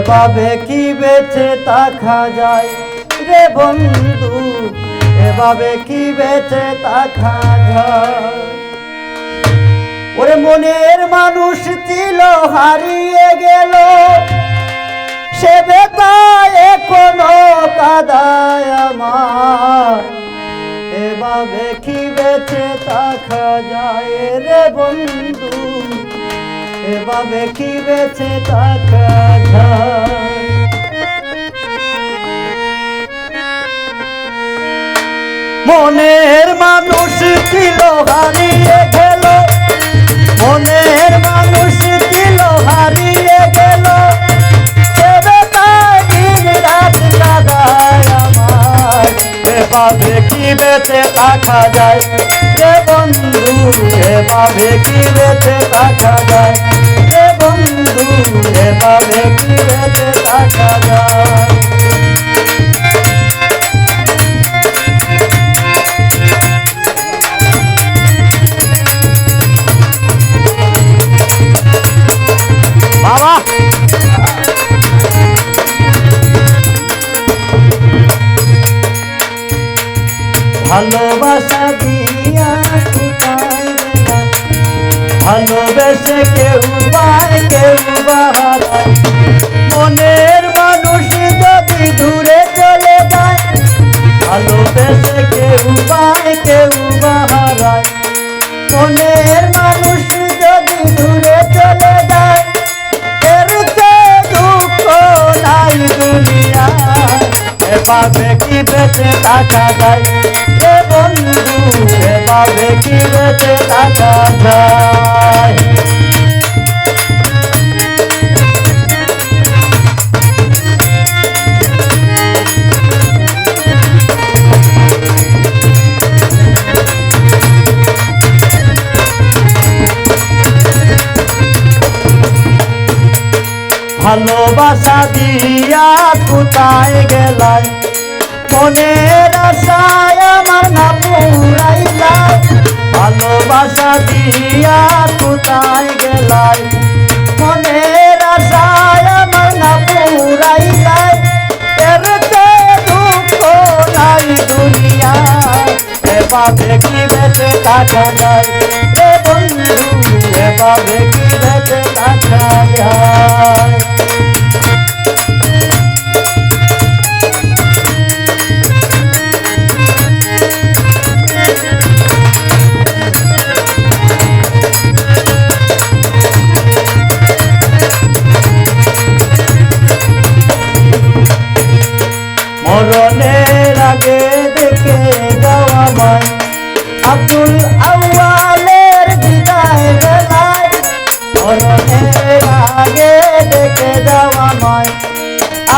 এভাবে কি বেঁচে থাকা যায় রে বন্ধু, এভাবে কি বেঁচে থাকা যায়। ওরে মনের মানুষ ছিল হারিয়ে গেল, সে বেতায় এখনো কাঁদায় আমার। এভাবে কি বেঁচে থাকা যায় রে বন্ধু, এভাবে কি বেঁচে থাকা যায়। মনের মানুষ ছিল হারিয়ে গেল, মনের মানুষ ছিল হারিয়ে গেল, সে বেতায় দিন রাত কাঁদায় আমার। এভাবে কি বেঁচে থাকা যায় রে বন্ধু, এভাবে কি বেঁচে থাকা যায় রে বন্ধু, এভাবে কি বেঁচে থাকা যায়। বাবা ভালোবাসা দিয়া কোথায় গেলাম, ভালোবেসে কেউ পায় কেউ বাহারায়। মনের মানুষ যদি দূরে চলে যায়, ভালোবেসে কেউ পায় কেউ বাহারায়। মনের মানুষ যদি দূরে চলে যায়, এর চেয়ে দুঃখ নাই দুনিয়ায়। এভাবে কি বেঁচে থাকা যায় রে বন্ধু, এভাবে কি বেঁচে থাকা যায়। ভালোবাসা দিয়া কোথায় গেলাই, মনের আশায় আমার না পুরাইলাই। ভালোবাসা দিয়া কোথায় গেলাই, মনের আশায় আমার না পুরাইলাই। এর চেয়ে দুঃখ নাই দুনিয়ায়। এভাবে কি বেঁচে থাকা যায় রে বন্ধু, এভাবে কি বেঁচে থাকা যায়। মরণের আগে দেখে যাওয়া মায় আব্দুল আউয়ালের বিদায় বেলায়। মরণের আগে দেখে যাওয়া মায়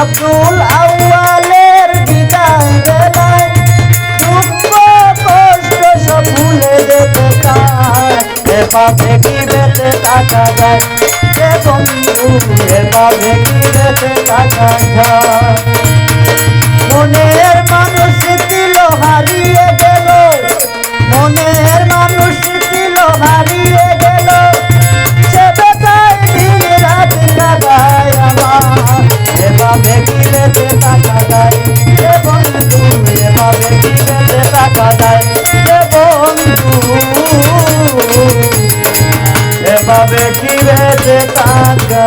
আব্দুল আউয়ালের বিদায় বেলায়। দুঃখ কষ্ট সব ভুলে যেতে চায়। এভাবে কি বেঁচে থাকা যায় রে বন্ধু, এভাবে কি বেঁচে থাকা যায়। মনের মানুষ ছিল হারিয়ে গেল, মনের মানুষ ছিল হারিয়ে গেল, সে বেতায় দিন রাত কাঁদায় আমার। এভাবে কি বেঁচে থাকা যায় রে বন্ধু, এভাবে কি বেঁচে থাকা যায় রে বন্ধু, এভাবে কি বেঁচে থাকা